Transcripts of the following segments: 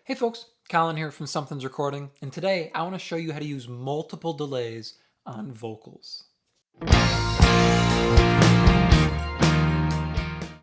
Hey folks, Colin here from Sumthins Recording, and today I want to show you how to use multiple delays on vocals.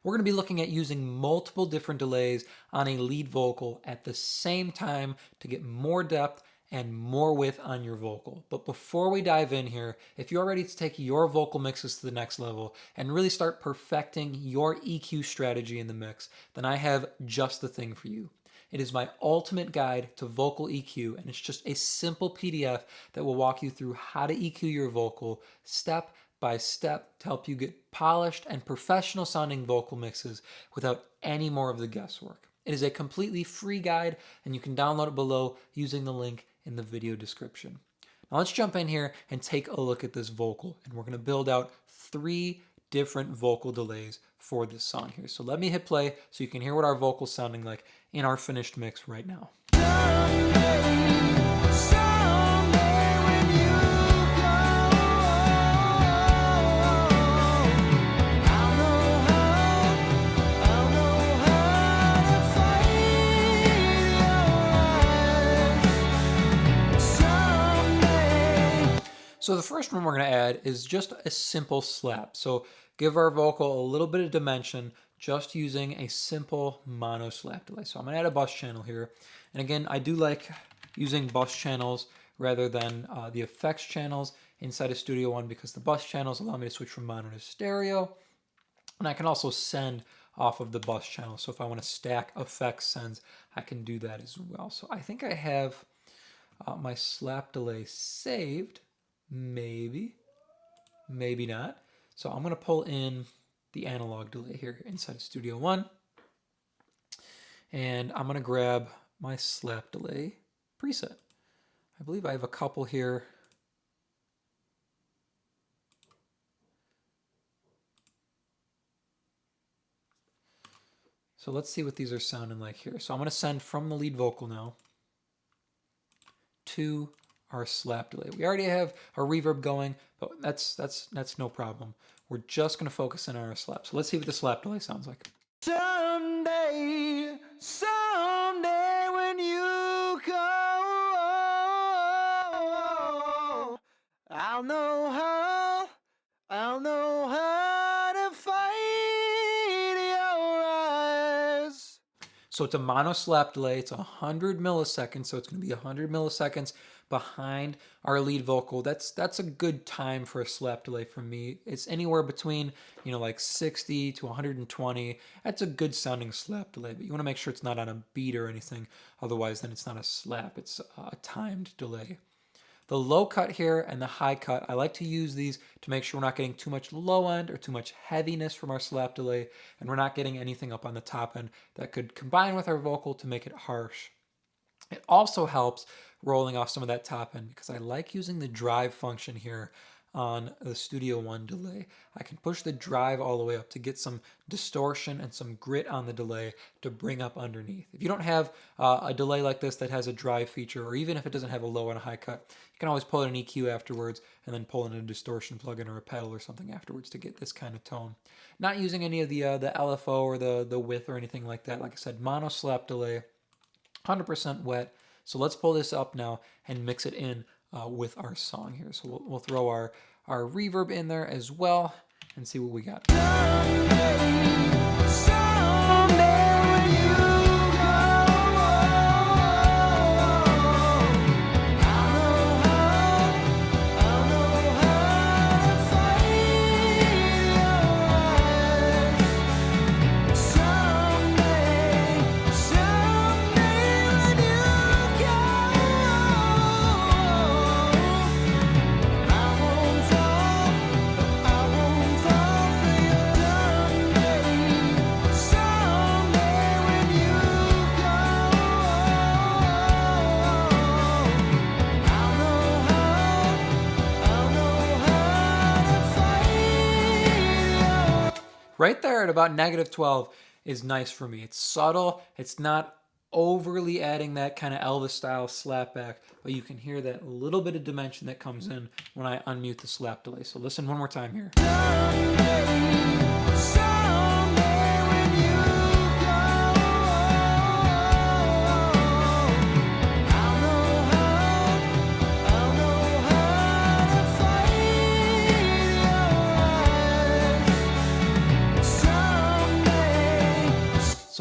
We're going to be looking at using multiple different delays on a lead vocal at the same time to get more depth and more width on your vocal. But before we dive in here, if you're ready to take your vocal mixes to the next level and really start perfecting your EQ strategy in the mix, then I have just the thing for you. It is my ultimate guide to vocal EQ, and it's just a simple PDF that will walk you through how to EQ your vocal step by step to help you get polished and professional sounding vocal mixes without any more of the guesswork. It is a completely free guide, and you can download it below using the link in the video description. Now let's jump in here and take a look at this vocal, and we're going to build out 3 different vocal delays for this song here. So let me hit play so you can hear what our vocal's sounding like in our finished mix right now. So the first one we're going to add is just a simple slap. So give our vocal a little bit of dimension just using a simple mono slap delay. So I'm going to add a bus channel here. And again, I do like using bus channels rather than the effects channels inside of Studio One because the bus channels allow me to switch from mono to stereo. And I can also send off of the bus channel. So if I want to stack effects sends, I can do that as well. So I think I have my slap delay saved. Maybe not. So I'm going to pull in the analog delay here inside of Studio One. And I'm going to grab my slap delay preset. I believe I have a couple here. So let's see what these are sounding like here. So I'm going to send from the lead vocal now to our slap delay. We already have our reverb going, but that's no problem. We're just going to focus in on our slap. So let's see what the slap delay sounds like. Someday when you go, I'll know how to fight your eyes. So it's a mono slap delay. It's 100 milliseconds, so it's going to be 100 milliseconds behind our lead vocal. That's a good time for a slap delay for me. It's anywhere between, like 60 to 120. That's a good sounding slap delay, but you want to make sure it's not on a beat or anything. Otherwise, then it's not a slap. It's a timed delay. The low cut here and the high cut, I like to use these to make sure we're not getting too much low end or too much heaviness from our slap delay, and we're not getting anything up on the top end that could combine with our vocal to make it harsh. It also helps rolling off some of that top end because I like using the drive function here on the Studio One delay. I can push the drive all the way up to get some distortion and some grit on the delay to bring up underneath. If you don't have a delay like this that has a drive feature, or even if it doesn't have a low and a high cut, you can always pull in an EQ afterwards and then pull in a distortion plugin or a pedal or something afterwards to get this kind of tone. Not using any of the LFO or the width or anything like that. Like I said, mono slap delay, 100% wet. So let's pull this up now and mix it in with our song here. So we'll throw our reverb in there as well and see what we got. Right there at about -12 is nice for me. It's subtle. It's not overly adding that kind of Elvis style slap back, but you can hear that little bit of dimension that comes in when I unmute the slap delay. So listen one more time here. Someday when you go,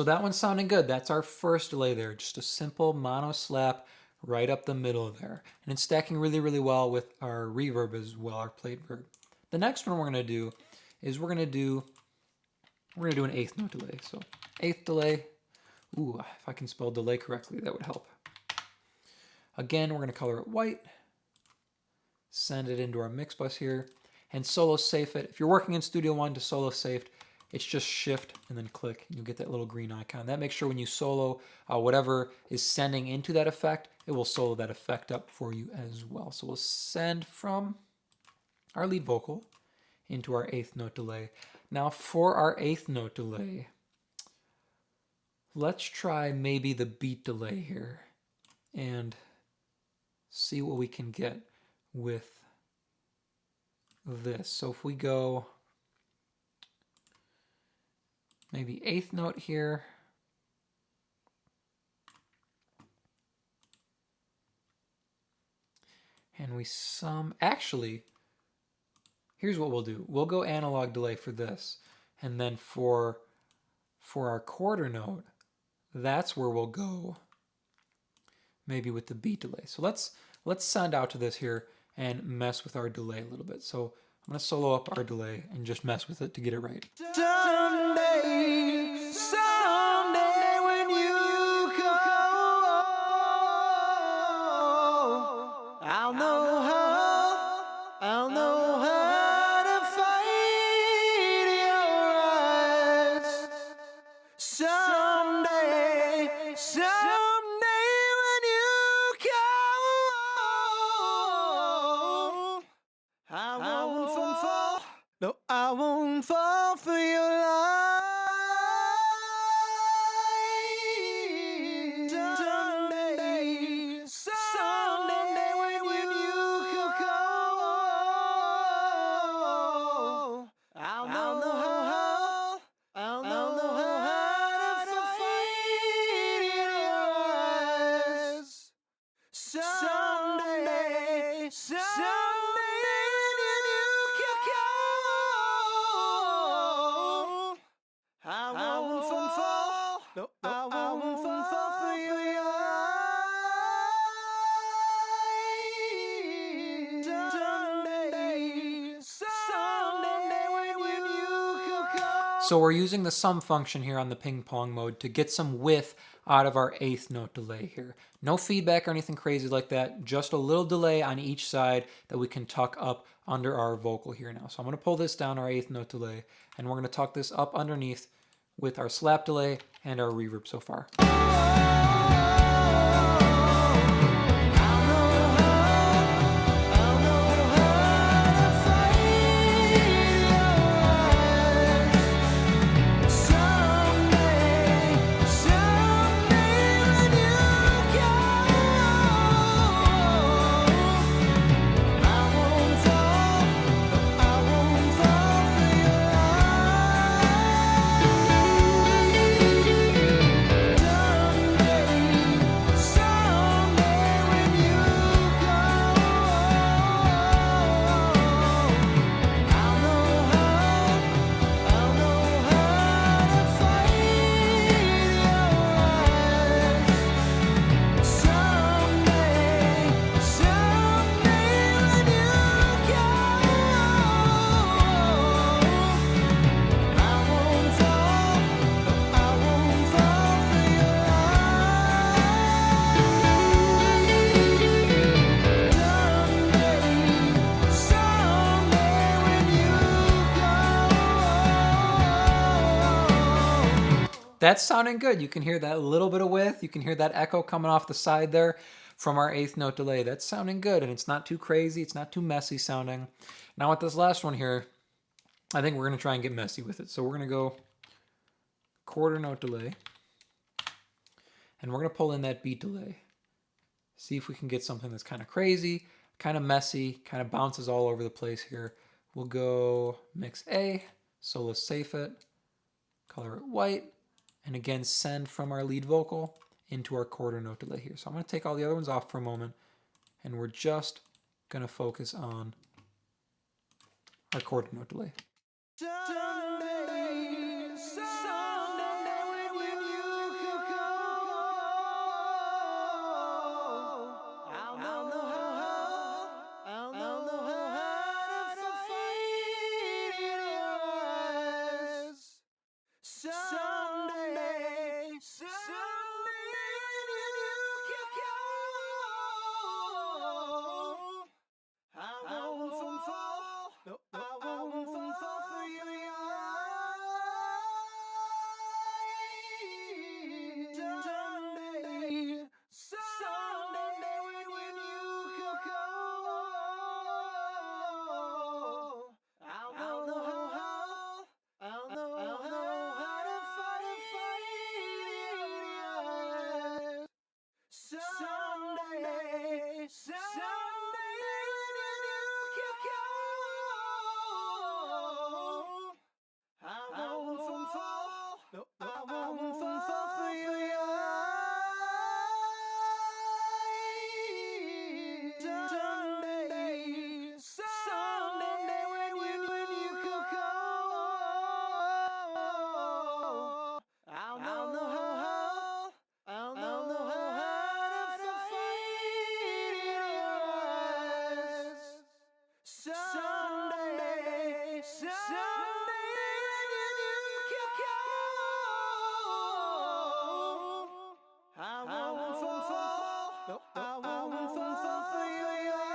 So that one's sounding good. That's our first delay there. Just a simple mono slap right up the middle there. And it's stacking really, really well with our reverb as well, our plate verb. The next one we're going to do is we're going to do an eighth note delay. So eighth delay. Ooh, if I can spell delay correctly, that would help. Again, we're going to color it white. Send it into our mix bus here. And solo safe it. If you're working in Studio One to solo safe, it's just shift and then click, and you'll get that little green icon. That makes sure when you solo whatever is sending into that effect, it will solo that effect up for you as well. So we'll send from our lead vocal into our eighth note delay. Now for our eighth note delay, let's try maybe the beat delay here and see what we can get with this. So if we go maybe eighth note here, and we actually, here's what we'll do. We'll go analog delay for this, and then for our quarter note, that's where we'll go maybe with the beat delay. So let's send out to this here and mess with our delay a little bit. So I'm going to solo up our delay and just mess with it to get it right. Someday, someday when you go, I'll know how to fight your eyes. Someday, someday when you go, I won't fall. No, I won't fall for your lies. Someday, someday when you go, I'll know how to fight your eyes. Someday, someday when you go, I won't fall. No, I won't fall for your eyes. Someday when you go. So we're using the sum function here on the ping pong mode to get some width out of our eighth note delay here. No feedback or anything crazy like that, just a little delay on each side that we can tuck up under our vocal here now. So I'm going to pull this down, our eighth note delay, and we're going to tuck this up underneath with our slap delay and our reverb so far. That's sounding good. You can hear that little bit of width. You can hear that echo coming off the side there from our eighth note delay. That's sounding good, and it's not too crazy. It's not too messy sounding. Now with this last one here, I think we're going to try and get messy with it. So we're going to go quarter note delay, and we're going to pull in that beat delay. See if we can get something that's kind of crazy, kind of messy, kind of bounces all over the place here. We'll go mix A, solo safe it, color it white, and again send from our lead vocal into our quarter note delay here. So I'm going to take all the other ones off for a moment, and we're just going to focus on our quarter note delay. Someday when you Someday, someday when you go, I won't fall. No, I won't fall for your eyes. Someday, someday when you go, I'll know how. I'll know how to find your eyes. Someday, someday when you go, I won't fall. No, I won't fall for your eyes.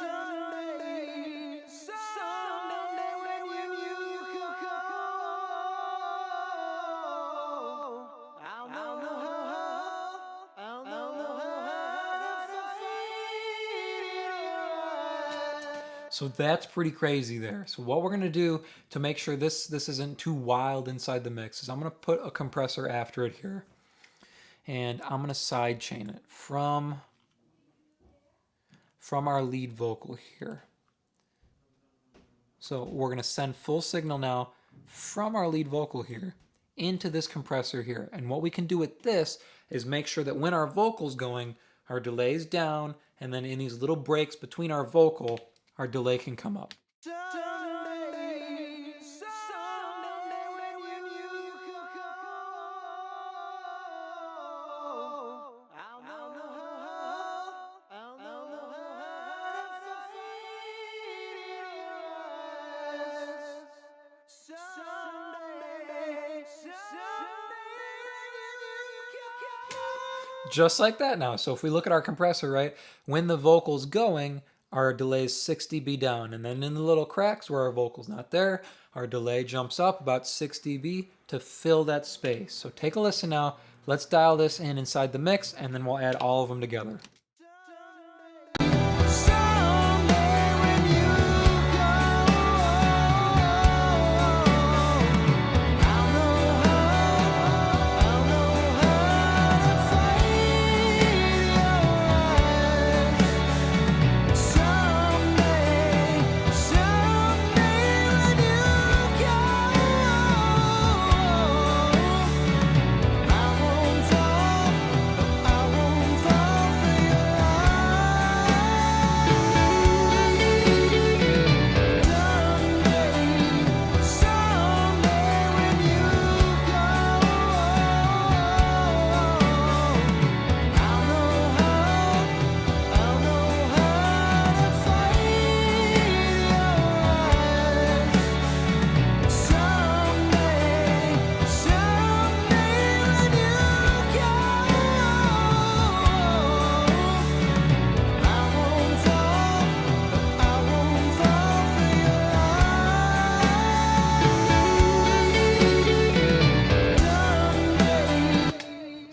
Someday, someday when you go, I'll know how. I'll know how to find your eyes. So that's pretty crazy there. So what we're going to do to make sure this isn't too wild inside the mix is I'm going to put a compressor after it here. And I'm going to side chain it from our lead vocal here. So we're going to send full signal now from our lead vocal here into this compressor here. And what we can do with this is make sure that when our vocal's going, our delay's down, and then in these little breaks between our vocal, our delay can come up. Someday, someday when you go, I'll know how. I'll know how to find your eyes. Someday, someday when you go. Just like that now. So if we look at our compressor, right, when the vocal's going, our delay is 6 dB down. And then in the little cracks where our vocal's not there, our delay jumps up about 6 dB to fill that space. So take a listen now. Let's dial this in inside the mix, and then we'll add all of them together. Someday when you go, I'll know how to find your eyes. Someday, someday when you go, I won't fall for your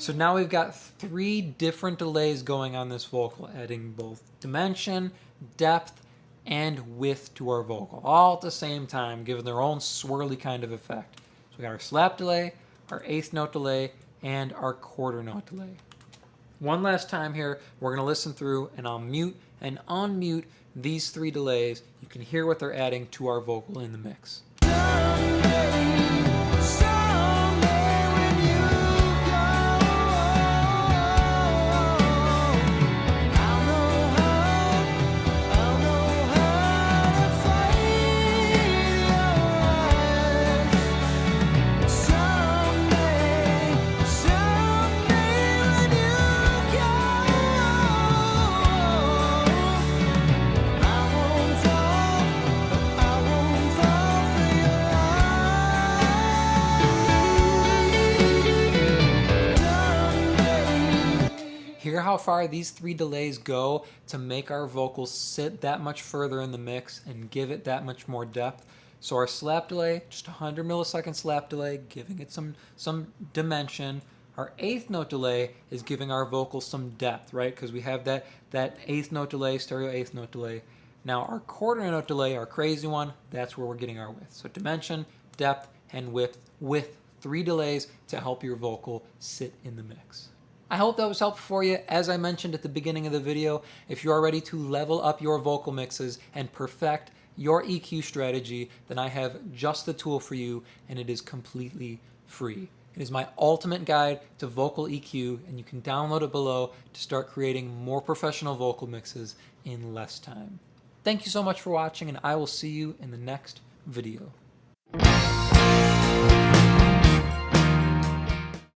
So now we've got 3 different delays going on this vocal, adding both dimension, depth, and width to our vocal, all at the same time, giving their own swirly kind of effect. So we got our slap delay, our eighth note delay, and our quarter note delay. One last time here, we're going to listen through, and I'll mute and unmute these 3 delays. You can hear what they're adding to our vocal in the mix. Hear how far these 3 delays go to make our vocals sit that much further in the mix and give it that much more depth. So our slap delay, just 100 millisecond slap delay, giving it some dimension. Our eighth note delay is giving our vocals some depth, right? Because we have that eighth note delay, stereo eighth note delay. Now our quarter note delay, our crazy one, that's where we're getting our width. So dimension, depth, and width 3 delays to help your vocal sit in the mix. I hope that was helpful for you. As I mentioned at the beginning of the video, if you are ready to level up your vocal mixes and perfect your EQ strategy, then I have just the tool for you, and it is completely free. It is my ultimate guide to vocal EQ, and you can download it below to start creating more professional vocal mixes in less time. Thank you so much for watching, and I will see you in the next video.